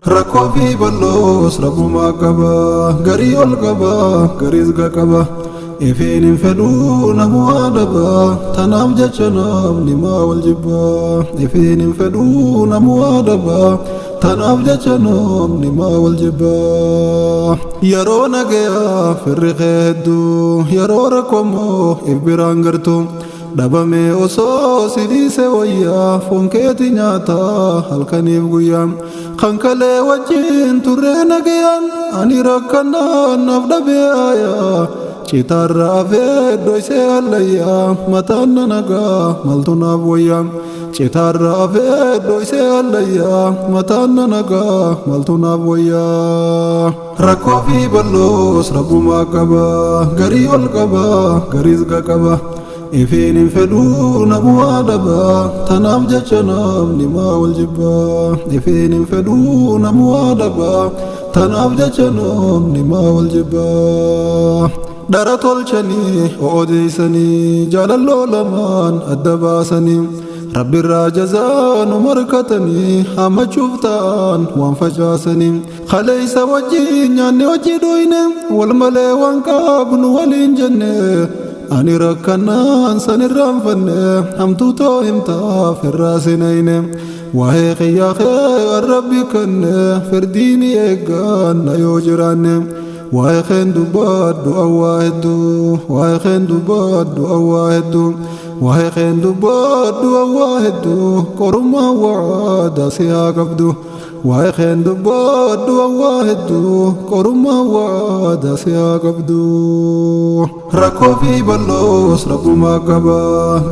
Rakkoo fi bal'oos rabbumaa qaba, garii ol qaba, gariis qaba. Ifiin hin fedhuu namuu adaba, tanaaf jecha namni maa wal jibba. Ifiin hin fedhuu namuu adaba, tanaaf jecha namni maa wal jibba. Yeroo nagayaa firri hedduu, yeroo rakkoommoo if biraan gartuu. Dhabame osoo sidiise wayyaa foon keeti nyaataa halkaniif guyyaa. Kan kalee wajjin turree nagayaan ani rakkannaan naaf dhabee aayaa. Citarra afee dhoysee hallayyaa mataan na nagaa maltu naaf wayyaa. Citarra afee dhoysee hallayyaa mataan na nagaa maltu naaf wayyaa. Rakkoo fi bal'oos rabbumaa qaba, garii ol qaba, gariis qaba. Ifiin hin fedhuu namuu adaba, tanaaf jecha namni maa wal jibba. Ifiin hin fedhuu namuu adaba, tanaaf jecha namni maa wal jibba. Dhara tolchanii odeessanii jaalalloo lamaan adda baasanii. Rabbirraa jazaa nu markatanii hamachuuf ta'an waan facaasanii. Kaleessa wajjin nyaanne hojii dhuyne wal malee waan qabnu waliin jenne. Ani rakkanaan sanirraan fanne hamtuu too himtaaf irraa sinayne. Waa'ee qiyyaa kee rabbi kanne firdiini eegganna yoo jiraanne. Waa'ee keen dubbaddu awwaa hedduu, waa'ee keen dubbaddu awwaa hedduu. Waa'ee keen dubbaddu awwaa hedduu qorummaa waadaa si haa qabdu. Waa'ee keen dubbaddu awwaa hedduu qorummaa waadaa si haa qabdu. Rakkoo fi bal'oos rabbumaa qaba,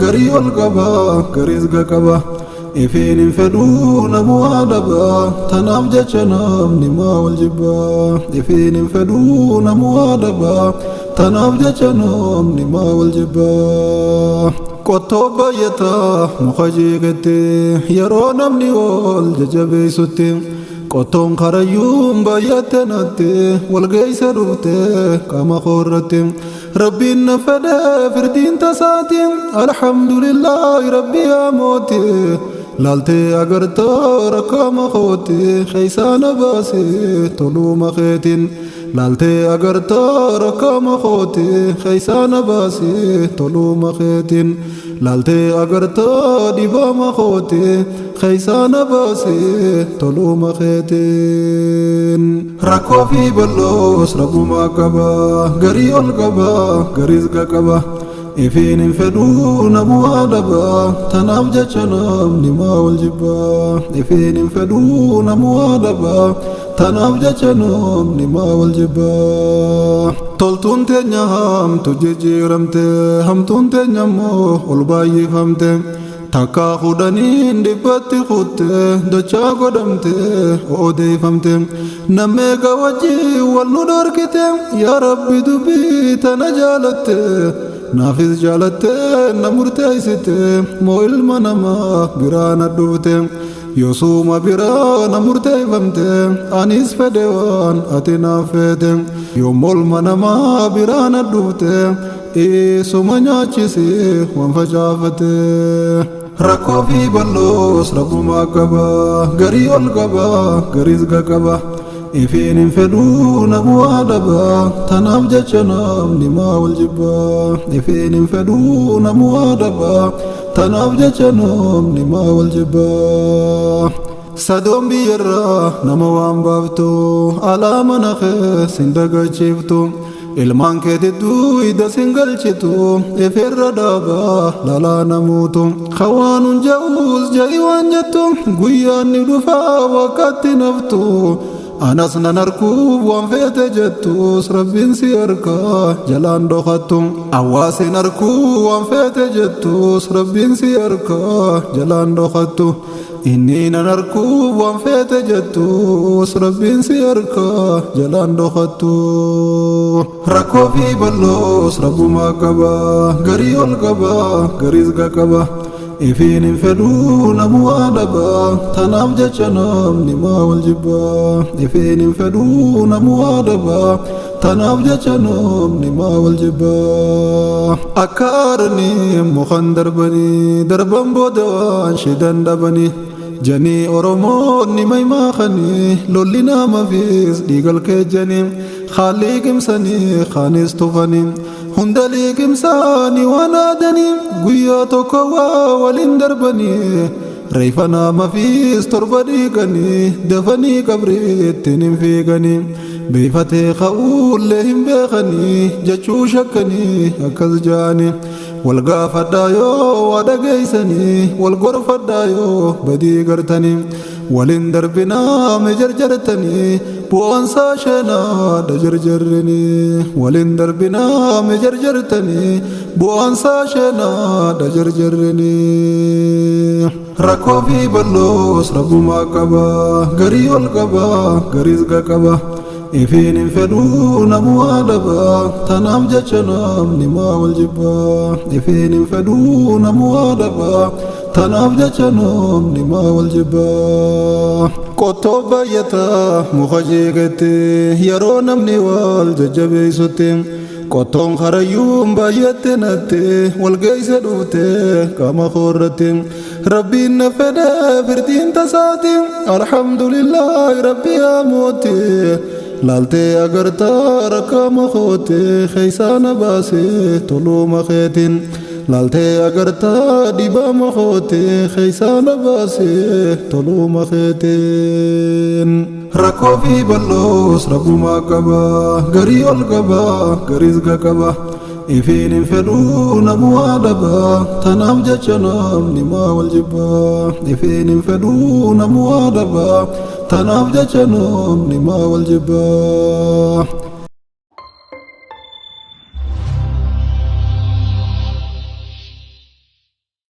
garii ol qaba, gariis qaba. Ifiin hin fedhuu namuu adaba, tanaaf jecha namni maa wal jibba. Ifiin hin fedhuu namuu adaba, tanaaf jecha namni maa wal jibba. Qottoo baay'ataa muka jeeqatte yeroo namni ol jajjabeessutti. Qottoon karayyuun baay'atte natte wal geesse dhufte qaama koorratti. Rabbiin na fedhe firdiin tasaati alhamdulillahi rabbi yaa mooti. Laaltee agartaa rakkaama kooti keessaa na baase toluma keetiin. Laaltee agartaa rakkaama kooti keessaa na baase toluma keetiin. Laaltee agartaa dhibaama kooti keessaa na baase toluma keetiin. Rakkoo fi bal'oos rabbumaa qaba, garii ol qaba, gariis qaba. Ifiin hin fedhuu namuu adaba, tanaaf jecha namni maa wal jibba. Ifiin hin fedhuu namuu adaba, tanaaf jecha namni maa wal jibba. Toltuun teenya hamtu jijjiiramte, hamtuun teenya immoo ol baay'ifamte. Takka kudhaniin dhibbatti kutte dachaa godhamte odeeffamte. Nammeeqa wajjii wal nu dhorkite yaa Rabbi dubbii tana jaalatte. Naafis jaalatte na murteessite moo ilma namaa biraan adduute. Yoosuma biraa na murteeffamte anis fedhe waan ati naaf feete. Yoommoo ilma namaa biraan adduute isuma nyaachise waan facaafate. Rakkoo fi bal'oos rabbumaa qaba, garii ol qaba, gariis qaba. Ifiin hin fedhuu namuu adaba, tanaaf jecha namni maa wal jibba. Ifiin hin fedhuu namuu adaba, tanaaf jecha namni maa wal jibba. Sadoon biyyarraa nama waan baaftu alaa mana kees hin dagachiiftu. Ilmaan keetidduu ida sin galchitu ifirra dhaabaa lalaa namuutu. Kawaanuun ja'uus ja'i waan jettu guyyaan ni dhufaa wakkatti naftu. Anas nan arguuf waan feete jettus rabbiin si harkaa jalaan dhokattu. Hawaasin arguuf waan feete jettus rabbiin si harkaa jalaan dhokattu. Inni nan arguuf waan feete jettus rabbiin si harkaa jalaan dhokattu. Rakkoo fi bal'oos rabbumaa qaba, garii ol qaba, gariis qaba. Ifiin hin fedhuu namuu adaba, tanaaf jecha namni maa wal jibba. Ifiin hin fedhuu namuu adaba, tanaaf jecha namni maa wal jibba. Akka aaranii mukaan darbanii darban booda waan shidan dhabanii. جني أرموني ما يماخني لولنا ما فيس ديقل كجني خالي كمسني خانيس تفني هندلي كمساني ونادني قياتو كوا ولين دربني ريفنا ما فيس تربني كني دفني كبريت نمفيقني بيفتي خاول لهم بيخني جاتشو شكني أكز جاني والقافة دايو ودقيسني والقرفة دايو بدي قرتني ولين دربنا مجرجرتني بوانسا شنا دجرجرني ولين دربنا مجرجرتني بوانسا شنا دجرجرني ركو في بلوس ربو ما قبا غري والقبا غريزق قبا إفين انفدون موادبا تنام جتشنام نما والجبا إفين انفدون موادبا تنام جتشنام نما والجبا قطو بايتا مخجيغتي يرون امني والججبي ستي قطون خريوم بايتنتي والقيس دوتي كما خورتي ربي نفدا فردين تساتي الحمد لله ربي اموتي لالتي اگرتا رقم خوتي خيسان باسي طلو مخيتين لالتي اگرتا ديبا مخوتي خيسان باسي طلو مخيتين ركو في بلوس ربو ما قبا غري والقبا غريزق قبا إفين انفدون موادبا تنام جتشنام نما والجبا إفين انفدون موادبا تنام جتشنام نما والجبا